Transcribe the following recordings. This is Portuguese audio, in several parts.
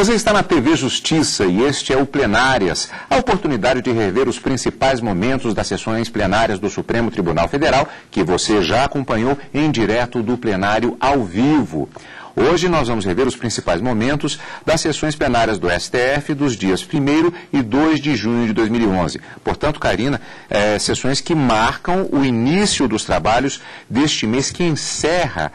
Você está na TV Justiça e este é o Plenárias, a oportunidade de rever os principais momentos das sessões plenárias do Supremo Tribunal Federal, que você já acompanhou em direto do plenário ao vivo. Hoje nós vamos rever os principais momentos das sessões plenárias do STF dos dias 1º e 2 de junho de 2011. Portanto, Karina, sessões que marcam o início dos trabalhos deste mês que encerra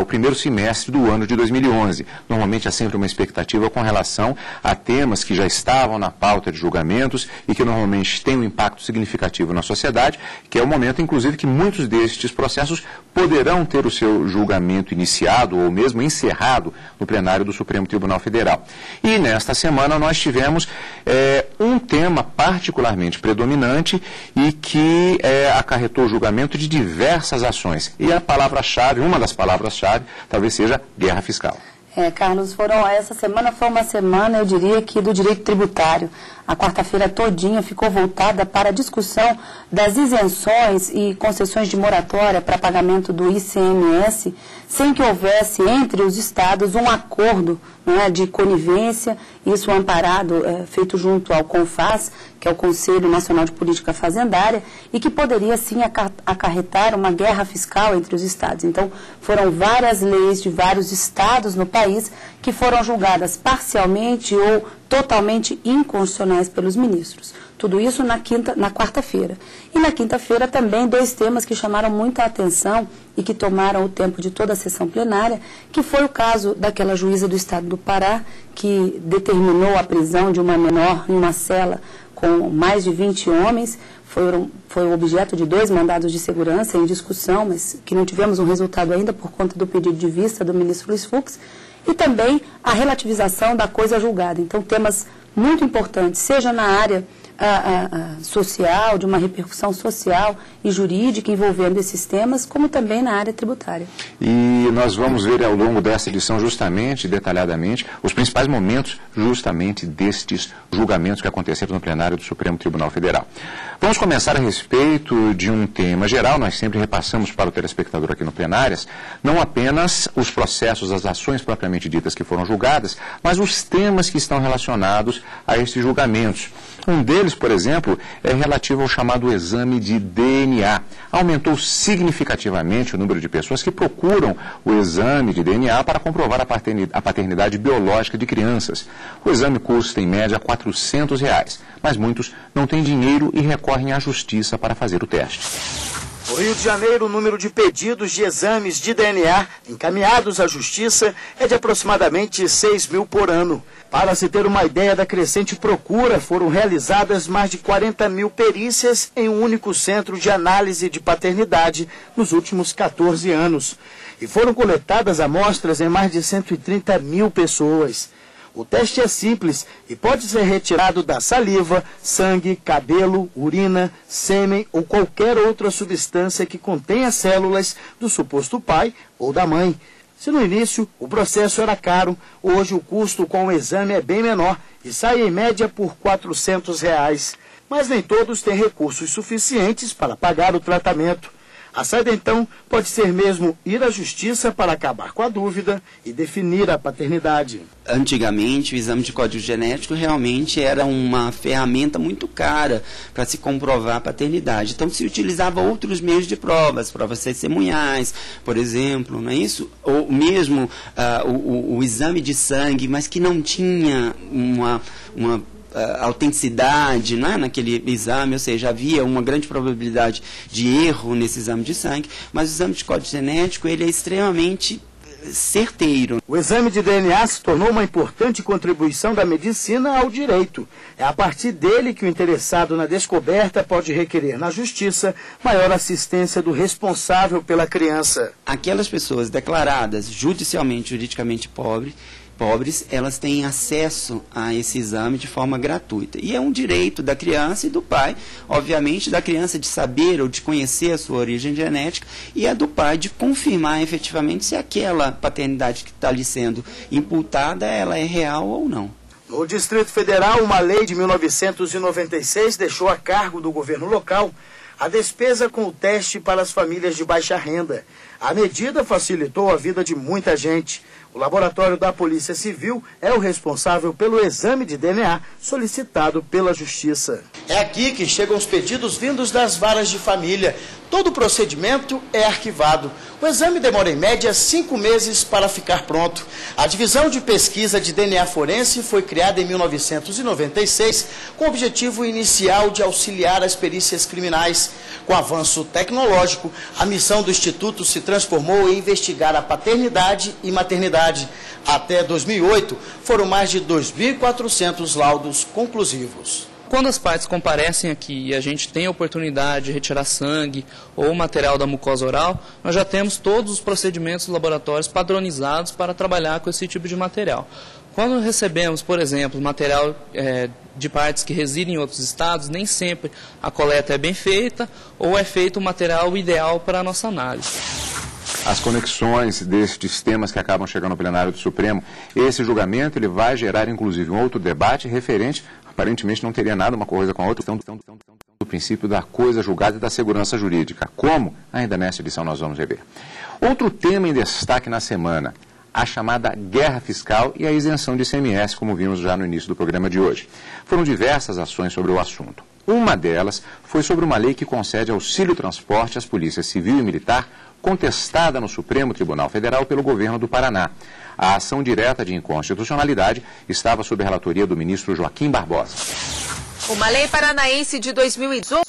o primeiro semestre do ano de 2011. Normalmente há sempre uma expectativa com relação a temas que já estavam na pauta de julgamentos e que normalmente têm um impacto significativo na sociedade, que é o momento, inclusive, que muitos destes processos poderão ter o seu julgamento iniciado ou mesmo encerrado no plenário do Supremo Tribunal Federal. E nesta semana nós tivemos um tema particularmente predominante e que acarretou o julgamento de diversas ações. E a palavra-chave, uma das palavras-chave, talvez seja guerra fiscal. Carlos, essa semana foi uma semana, eu diria que do direito tributário. A quarta-feira todinha ficou voltada para a discussão das isenções e concessões de moratória para pagamento do ICMS, sem que houvesse entre os estados um acordo, né, de conivência, isso amparado, feito junto ao CONFAS, que é o Conselho Nacional de Política Fazendária, e que poderia sim acarretar uma guerra fiscal entre os estados. Então, foram várias leis de vários estados no país que foram julgadas parcialmente ou totalmente inconstitucionais pelos ministros. Tudo isso na quarta-feira. E na quinta-feira também 2 temas que chamaram muita atenção e que tomaram o tempo de toda a sessão plenária, que foi o caso daquela juíza do estado do Pará, que determinou a prisão de uma menor em uma cela com mais de 20 homens. Foi objeto de 2 mandados de segurança em discussão, mas que não tivemos um resultado ainda por conta do pedido de vista do ministro Luiz Fux. E também a relativização da coisa julgada. Então, temas muito importantes, seja na área social, de uma repercussão social e jurídica envolvendo esses temas, como também na área tributária. E nós vamos ver ao longo dessa edição justamente, detalhadamente, os principais momentos justamente destes julgamentos que aconteceram no plenário do Supremo Tribunal Federal. Vamos começar a respeito de um tema geral. Nós sempre repassamos para o telespectador aqui no Plenárias, não apenas os processos, as ações propriamente ditas que foram julgadas, mas os temas que estão relacionados a esses julgamentos. Um deles, por exemplo, é relativo ao chamado exame de DNA. Aumentou significativamente o número de pessoas que procuram o exame de DNA para comprovar a paternidade biológica de crianças. O exame custa, em média, R$ 400, mas muitos não têm dinheiro e recorrem à justiça para fazer o teste. No Rio de Janeiro, o número de pedidos de exames de DNA encaminhados à Justiça é de aproximadamente 6 mil por ano. Para se ter uma ideia da crescente procura, foram realizadas mais de 40 mil perícias em um único centro de análise de paternidade nos últimos 14 anos. E foram coletadas amostras em mais de 130 mil pessoas. O teste é simples e pode ser retirado da saliva, sangue, cabelo, urina, sêmen ou qualquer outra substância que contenha células do suposto pai ou da mãe. Se no início o processo era caro, hoje o custo com o exame é bem menor e sai em média por R$ 400. Mas nem todos têm recursos suficientes para pagar o tratamento. A saída, então, pode ser mesmo ir à Justiça para acabar com a dúvida e definir a paternidade. Antigamente, o exame de código genético realmente era uma ferramenta muito cara para se comprovar a paternidade. Então, se utilizava outros meios de provas testemunhais, por exemplo, não é isso? Ou mesmo o exame de sangue, mas que não tinha uma autenticidade, né, naquele exame, ou seja, havia uma grande probabilidade de erro nesse exame de sangue, mas o exame de código genético ele é extremamente certeiro. O exame de DNA se tornou uma importante contribuição da medicina ao direito. É a partir dele que o interessado na descoberta pode requerer na Justiça maior assistência do responsável pela criança. Aquelas pessoas declaradas judicialmente, juridicamente pobres, elas têm acesso a esse exame de forma gratuita. E é um direito da criança e do pai, obviamente, da criança de saber ou de conhecer a sua origem genética, e é do pai de confirmar efetivamente se aquela paternidade que está lhe sendo imputada, ela é real ou não. No Distrito Federal, uma lei de 1996 deixou a cargo do governo local a despesa com o teste para as famílias de baixa renda. A medida facilitou a vida de muita gente. O laboratório da Polícia Civil é o responsável pelo exame de DNA solicitado pela Justiça. É aqui que chegam os pedidos vindos das varas de família. Todo o procedimento é arquivado. O exame demora em média 5 meses para ficar pronto. A divisão de pesquisa de DNA forense foi criada em 1996 com o objetivo inicial de auxiliar as perícias criminais. Com o avanço tecnológico, a missão do Instituto se transformou em investigar a paternidade e maternidade. Até 2008, foram mais de 2.400 laudos conclusivos. Quando as partes comparecem aqui e a gente tem a oportunidade de retirar sangue ou material da mucosa oral, nós já temos todos os procedimentos laboratórios padronizados para trabalhar com esse tipo de material. Quando recebemos, por exemplo, material de partes que residem em outros estados, nem sempre a coleta é bem feita ou é feito o material ideal para a nossa análise. As conexões destes temas que acabam chegando ao plenário do Supremo, esse julgamento ele vai gerar inclusive um outro debate referente, aparentemente não teria nada uma coisa com a outra, do princípio da coisa julgada e da segurança jurídica. Como? Ainda nessa edição nós vamos rever. Outro tema em destaque na semana, a chamada guerra fiscal e a isenção de ICMS, como vimos já no início do programa de hoje. Foram diversas ações sobre o assunto. Uma delas foi sobre uma lei que concede auxílio transporte às polícias civil e militar, contestada no Supremo Tribunal Federal pelo governo do Paraná. A ação direta de inconstitucionalidade estava sob a relatoria do ministro Joaquim Barbosa. Uma lei paranaense de 2018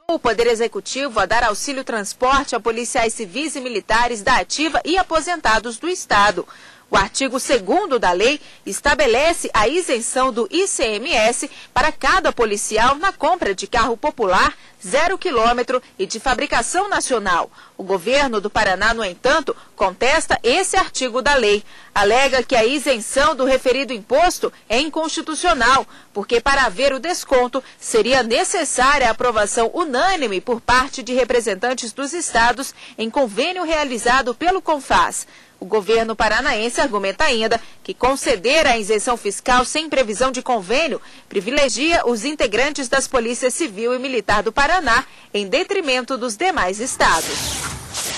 o Poder Executivo a dar auxílio transporte a policiais civis e militares da ativa e aposentados do Estado. O artigo 2º da lei estabelece a isenção do ICMS para cada policial na compra de carro popular 0 km e de fabricação nacional. O governo do Paraná, no entanto, contesta esse artigo da lei. Alega que a isenção do referido imposto é inconstitucional, porque para haver o desconto seria necessária a aprovação unânime por parte de representantes dos estados em convênio realizado pelo CONFAS. O governo paranaense argumenta ainda que conceder a isenção fiscal sem previsão de convênio privilegia os integrantes das polícias civil e militar do Paraná em detrimento dos demais estados.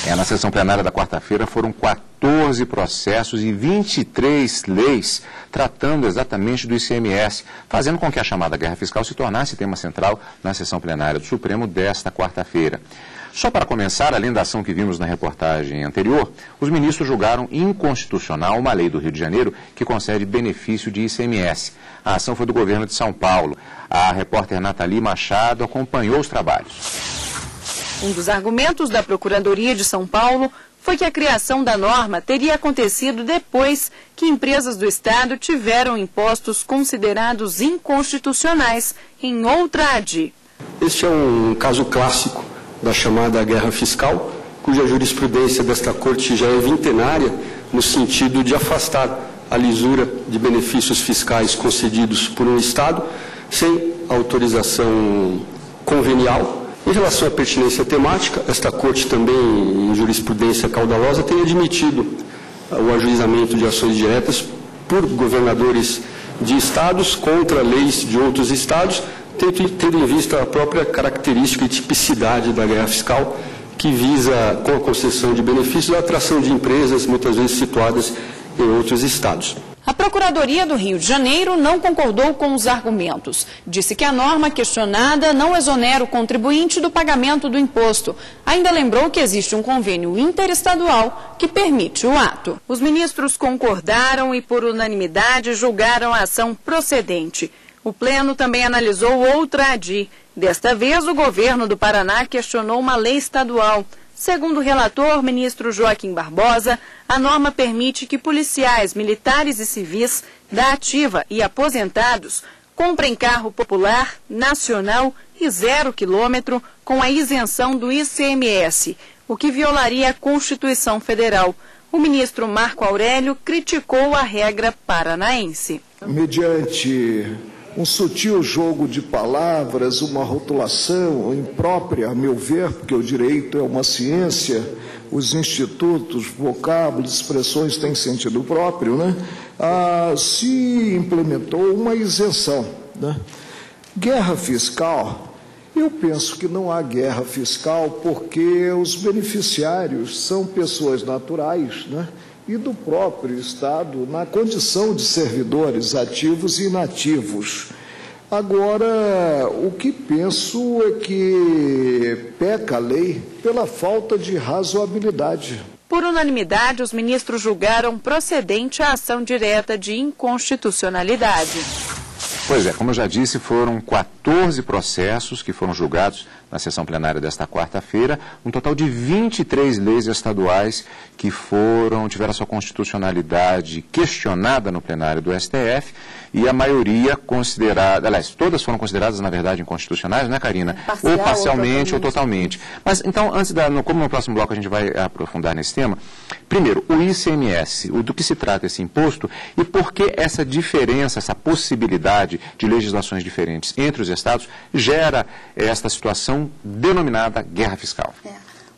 Na sessão plenária da quarta-feira foram 14 processos e 23 leis tratando exatamente do ICMS, fazendo com que a chamada guerra fiscal se tornasse tema central na sessão plenária do Supremo desta quarta-feira. Só para começar, além da ação que vimos na reportagem anterior, os ministros julgaram inconstitucional uma lei do Rio de Janeiro que concede benefício de ICMS. A ação foi do governo de São Paulo. A repórter Nathalie Machado acompanhou os trabalhos. Um dos argumentos da Procuradoria de São Paulo foi que a criação da norma teria acontecido depois que empresas do Estado tiveram impostos considerados inconstitucionais em outra ADI. Este é um caso clássico da chamada guerra fiscal, cuja jurisprudência desta Corte já é vintenária no sentido de afastar a lisura de benefícios fiscais concedidos por um Estado sem autorização convenial. Em relação à pertinência temática, esta Corte também, em jurisprudência caudalosa, tem admitido o ajuizamento de ações diretas por governadores de estados contra leis de outros estados, tendo em vista a própria característica e tipicidade da guerra fiscal, que visa, com a concessão de benefícios, a atração de empresas, muitas vezes situadas em outros estados. A Procuradoria do Rio de Janeiro não concordou com os argumentos. Disse que a norma questionada não exonera o contribuinte do pagamento do imposto. Ainda lembrou que existe um convênio interestadual que permite o ato. Os ministros concordaram e, por unanimidade, julgaram a ação procedente. O Pleno também analisou outra ADI. Desta vez, o governo do Paraná questionou uma lei estadual. Segundo o relator, ministro Joaquim Barbosa, a norma permite que policiais, militares e civis da ativa e aposentados comprem carro popular, nacional e 0 km com a isenção do ICMS, o que violaria a Constituição Federal. O ministro Marco Aurélio criticou a regra paranaense. Mediante um sutil jogo de palavras, uma rotulação imprópria, a meu ver, porque o direito é uma ciência, os institutos, vocábulos, expressões têm sentido próprio, né? Se implementou uma isenção, né? Guerra fiscal Eu penso que não há guerra fiscal porque os beneficiários são pessoas naturais, né? E do próprio Estado na condição de servidores ativos e inativos. Agora, o que penso é que peca a lei pela falta de razoabilidade. Por unanimidade, os ministros julgaram procedente a ação direta de inconstitucionalidade. Pois é, como eu já disse, foram 14 processos que foram julgados na sessão plenária desta quarta-feira, um total de 23 leis estaduais que tiveram a sua constitucionalidade questionada no plenário do STF e a maioria considerada, aliás, todas foram consideradas, na verdade, inconstitucionais, né, Karina? Parcial, ou parcialmente ou totalmente. Mas, então, como no próximo bloco a gente vai aprofundar nesse tema, primeiro, o ICMS, do que se trata esse imposto e por que essa diferença, essa possibilidade de legislações diferentes entre os estados gera esta situação denominada guerra fiscal.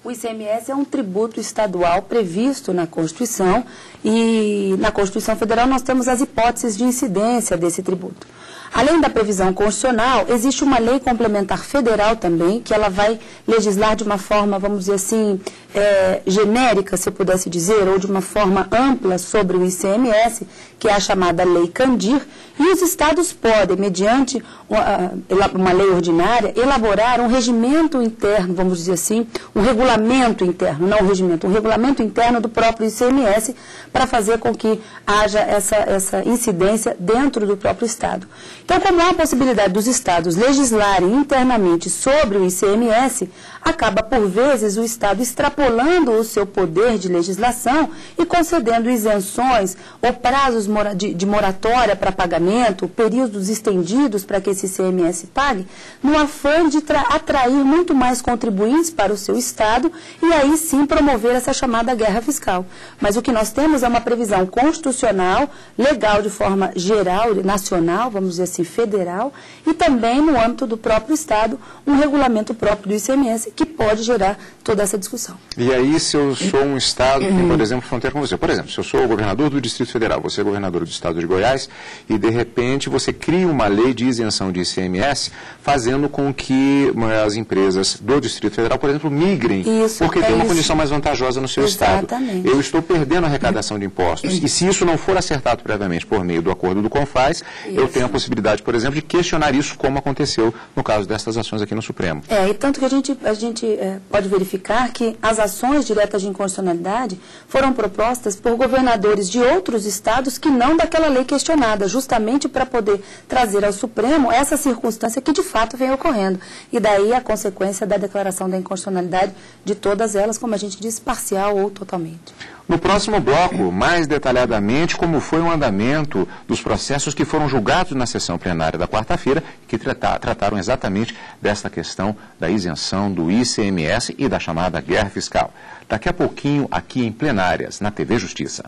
O ICMS é um tributo estadual previsto na Constituição e na Constituição Federal nós temos as hipóteses de incidência desse tributo. Além da previsão constitucional, existe uma lei complementar federal também, que ela vai legislar de uma forma, vamos dizer assim, genérica, se eu pudesse dizer, ou de uma forma ampla sobre o ICMS, que é a chamada Lei Candir, e os estados podem, mediante uma lei ordinária, elaborar um regimento interno, vamos dizer assim, um regulamento interno, não um regimento, um regulamento interno do próprio ICMS, para fazer com que haja essa incidência dentro do próprio estado. Então, como há a possibilidade dos estados legislarem internamente sobre o ICMS, acaba, por vezes, o estado extrapolando o seu poder de legislação e concedendo isenções ou prazos de moratória para pagamento, períodos estendidos para que esse ICMS pague, no afã de atrair muito mais contribuintes para o seu estado e aí sim promover essa chamada guerra fiscal. Mas o que nós temos é uma previsão constitucional, legal de forma geral, nacional, vamos dizer assim, federal, e também no âmbito do próprio estado, um regulamento próprio do ICMS que pode gerar toda essa discussão. E aí, se eu sou um estado que tem, por exemplo, fronteira com você, por exemplo, se eu sou o governador do Distrito Federal, você é governador do estado de Goiás, e de repente você cria uma lei de isenção de ICMS, fazendo com que as empresas do Distrito Federal, por exemplo, migrem, porque tem uma condição mais vantajosa no seu estado. Eu estou perdendo a arrecadação de impostos. E se isso não for acertado previamente por meio do acordo do CONFAS, eu tenho a possibilidade, por exemplo, de questionar isso, como aconteceu no caso destas ações aqui no Supremo. E tanto que a gente pode verificar que as ações diretas de inconstitucionalidade foram propostas por governadores de outros estados que não daquela lei questionada, justamente para poder trazer ao Supremo essa circunstância que de fato vem ocorrendo. E daí a consequência da declaração da inconstitucionalidade de todas elas, como a gente diz, parcial ou totalmente. No próximo bloco, mais detalhadamente, como foi o andamento dos processos que foram julgados na sessão plenária da quarta-feira, que trataram exatamente desta questão da isenção do ICMS e da chamada guerra fiscal. Daqui a pouquinho, aqui em Plenárias, na TV Justiça.